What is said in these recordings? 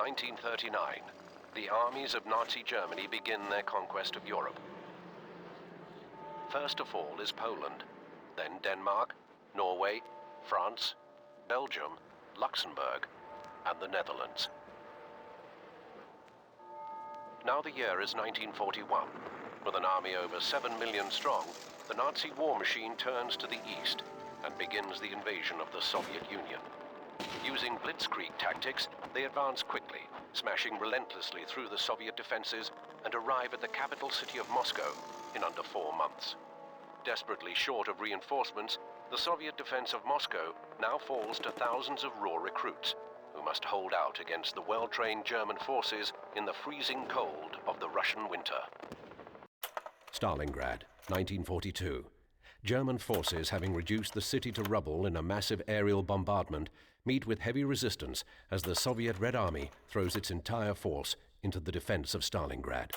1939, the armies of Nazi Germany begin their conquest of Europe. First of all is Poland, then Denmark, Norway, France, Belgium, Luxembourg, and the Netherlands. Now the year is 1941. With an army over 7 million strong, the Nazi war machine turns to the east and begins the invasion of the Soviet Union. Using blitzkrieg tactics, they advance quickly, smashing relentlessly through the Soviet defenses and arrive at the capital city of Moscow in under 4 months. Desperately short of reinforcements, the Soviet defense of Moscow now falls to thousands of raw recruits who must hold out against the well-trained German forces in the freezing cold of the Russian winter. Stalingrad, 1942. German forces, having reduced the city to rubble in a massive aerial bombardment, meet with heavy resistance as the Soviet Red Army throws its entire force into the defense of Stalingrad.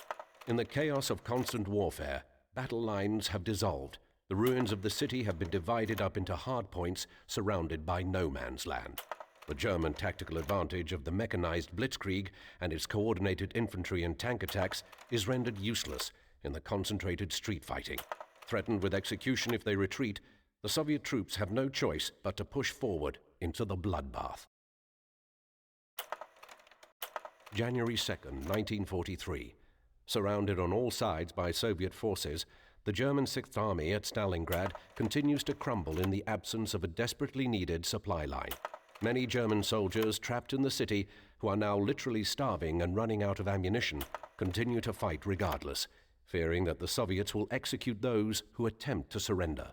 In the chaos of constant warfare, battle lines have dissolved. The ruins of the city have been divided up into hard points surrounded by no man's land. The German tactical advantage of the mechanized blitzkrieg and its coordinated infantry and tank attacks is rendered useless in the concentrated street fighting. Threatened with execution if they retreat, the Soviet troops have no choice but to push forward into the bloodbath. January 2nd, 1943. Surrounded on all sides by Soviet forces, the German Sixth Army at Stalingrad continues to crumble in the absence of a desperately needed supply line. Many German soldiers trapped in the city, who are now literally starving and running out of ammunition, continue to fight regardless, fearing that the Soviets will execute those who attempt to surrender.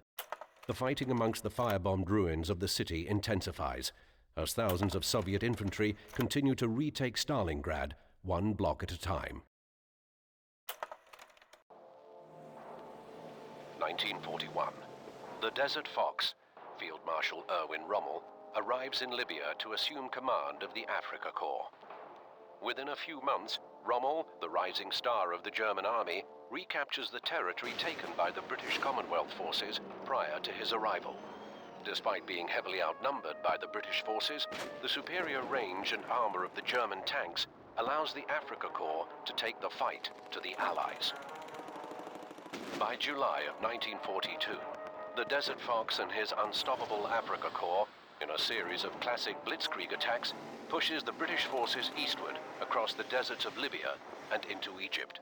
The fighting amongst the firebombed ruins of the city intensifies, as thousands of Soviet infantry continue to retake Stalingrad one block at a time. 1941. The Desert Fox, Field Marshal Erwin Rommel, arrives in Libya to assume command of the Afrika Korps. Within a few months, Rommel, the rising star of the German army, recaptures the territory taken by the British Commonwealth forces prior to his arrival. Despite being heavily outnumbered by the British forces, the superior range and armor of the German tanks allows the Afrika Korps to take the fight to the Allies. By July of 1942, the Desert Fox and his unstoppable Afrika Korps, in a series of classic blitzkrieg attacks, pushes the British forces eastward across the deserts of Libya and into Egypt.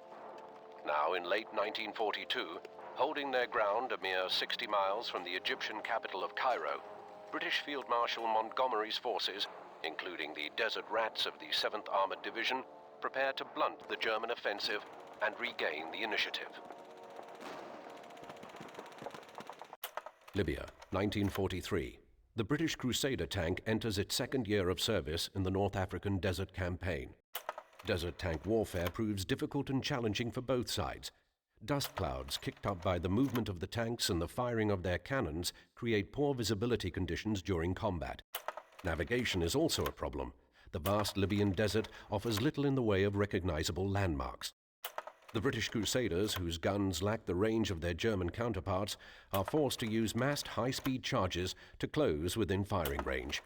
Now in late 1942, holding their ground a mere 60 miles from the Egyptian capital of Cairo, British Field Marshal Montgomery's forces, including the Desert Rats of the 7th Armored Division, prepare to blunt the German offensive and regain the initiative. Libya, 1943. The British Crusader tank enters its second year of service in the North African Desert Campaign. Desert tank warfare proves difficult and challenging for both sides. Dust clouds kicked up by the movement of the tanks and the firing of their cannons create poor visibility conditions during combat. Navigation is also a problem. The vast Libyan desert offers little in the way of recognizable landmarks. The British Crusaders, whose guns lack the range of their German counterparts, are forced to use massed high-speed charges to close within firing range.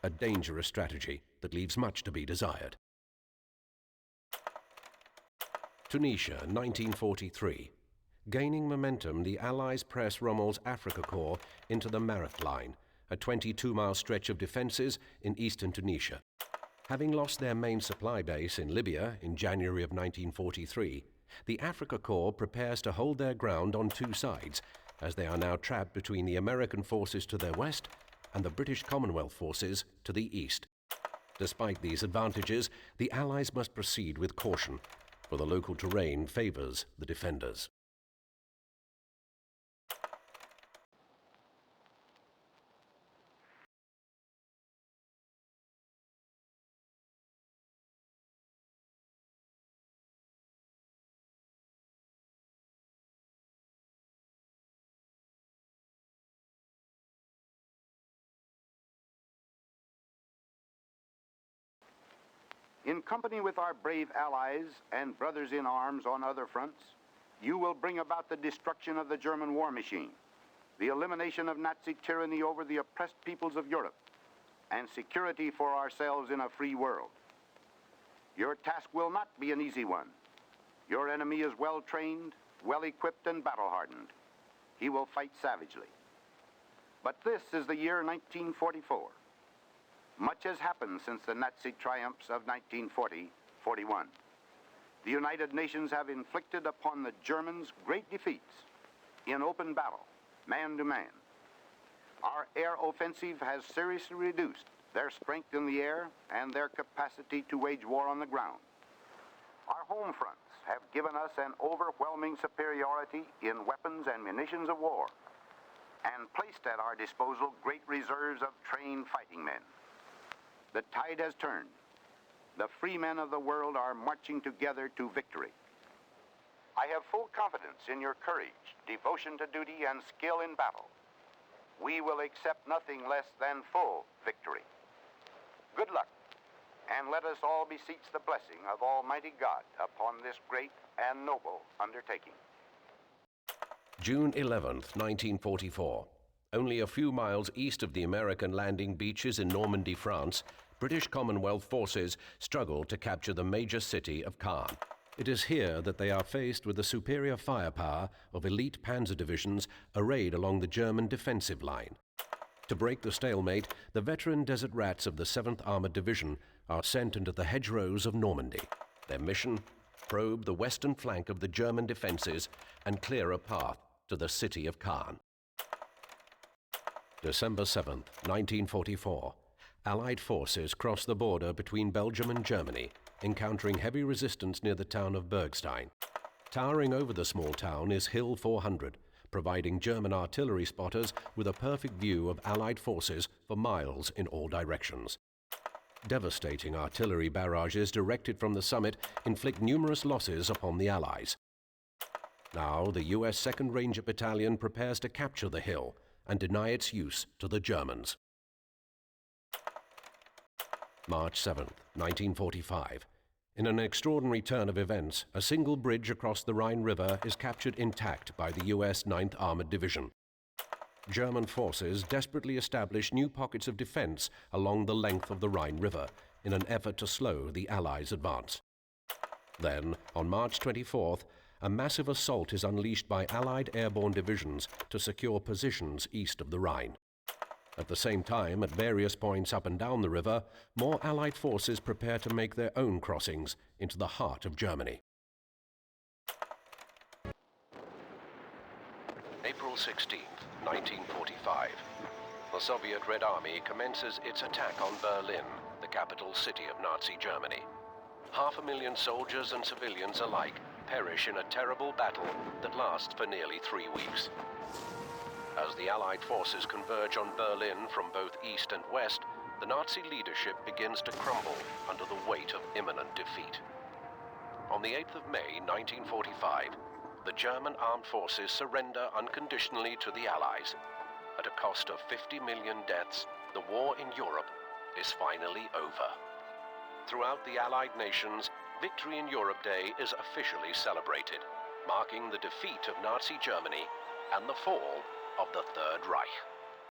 A dangerous strategy that leaves much to be desired. Tunisia, 1943. Gaining momentum, the Allies press Rommel's Afrika Korps into the Mareth Line, a 22-mile stretch of defenses in eastern Tunisia. Having lost their main supply base in Libya in January of 1943, the Afrika Korps prepares to hold their ground on two sides, as they are now trapped between the American forces to their west and the British Commonwealth forces to the east. Despite these advantages, the Allies must proceed with caution, for the local terrain favors the defenders. In company with our brave allies and brothers in arms on other fronts, you will bring about the destruction of the German war machine, the elimination of Nazi tyranny over the oppressed peoples of Europe, and security for ourselves in a free world. Your task will not be an easy one. Your enemy is well trained, well equipped, and battle hardened. He will fight savagely. But this is the year 1944. Much has happened since the Nazi triumphs of 1940-41. The United Nations have inflicted upon the Germans great defeats in open battle, man to man. Our air offensive has seriously reduced their strength in the air and their capacity to wage war on the ground. Our home fronts have given us an overwhelming superiority in weapons and munitions of war, and placed at our disposal great reserves of trained fighting men. The tide has turned. The free men of the world are marching together to victory. I have full confidence in your courage, devotion to duty, and skill in battle. We will accept nothing less than full victory. Good luck, and let us all beseech the blessing of Almighty God upon this great and noble undertaking. June 11th, 1944. Only a few miles east of the American landing beaches in Normandy, France, British Commonwealth forces struggle to capture the major city of Caen. It is here that they are faced with the superior firepower of elite panzer divisions arrayed along the German defensive line. To break the stalemate, the veteran desert rats of the 7th Armored Division are sent into the hedgerows of Normandy. Their mission? Probe the western flank of the German defenses and clear a path to the city of Caen. December 7th, 1944. Allied forces cross the border between Belgium and Germany, encountering heavy resistance near the town of Bergstein. Towering over the small town is Hill 400, providing German artillery spotters with a perfect view of Allied forces for miles in all directions. Devastating artillery barrages directed from the summit inflict numerous losses upon the Allies. Now the U.S. 2nd Ranger Battalion prepares to capture the hill and deny its use to the Germans. March 7th, 1945. In an extraordinary turn of events, a single bridge across the Rhine River is captured intact by the U.S. 9th Armored Division. German forces desperately establish new pockets of defense along the length of the Rhine River in an effort to slow the Allies' advance. Then, on March 24th, a massive assault is unleashed by Allied airborne divisions to secure positions east of the Rhine. At the same time, at various points up and down the river, more Allied forces prepare to make their own crossings into the heart of Germany. April 16th, 1945. The Soviet Red Army commences its attack on Berlin, the capital city of Nazi Germany. 500,000 soldiers and civilians alike perish in a terrible battle that lasts for nearly 3 weeks. As the Allied forces converge on Berlin from both east and west, the Nazi leadership begins to crumble under the weight of imminent defeat. On the 8th of May, 1945, the German armed forces surrender unconditionally to the Allies. At a cost of 50 million deaths, the war in Europe is finally over. Throughout the Allied nations, Victory in Europe Day is officially celebrated, marking the defeat of Nazi Germany and the fall of the Third Reich.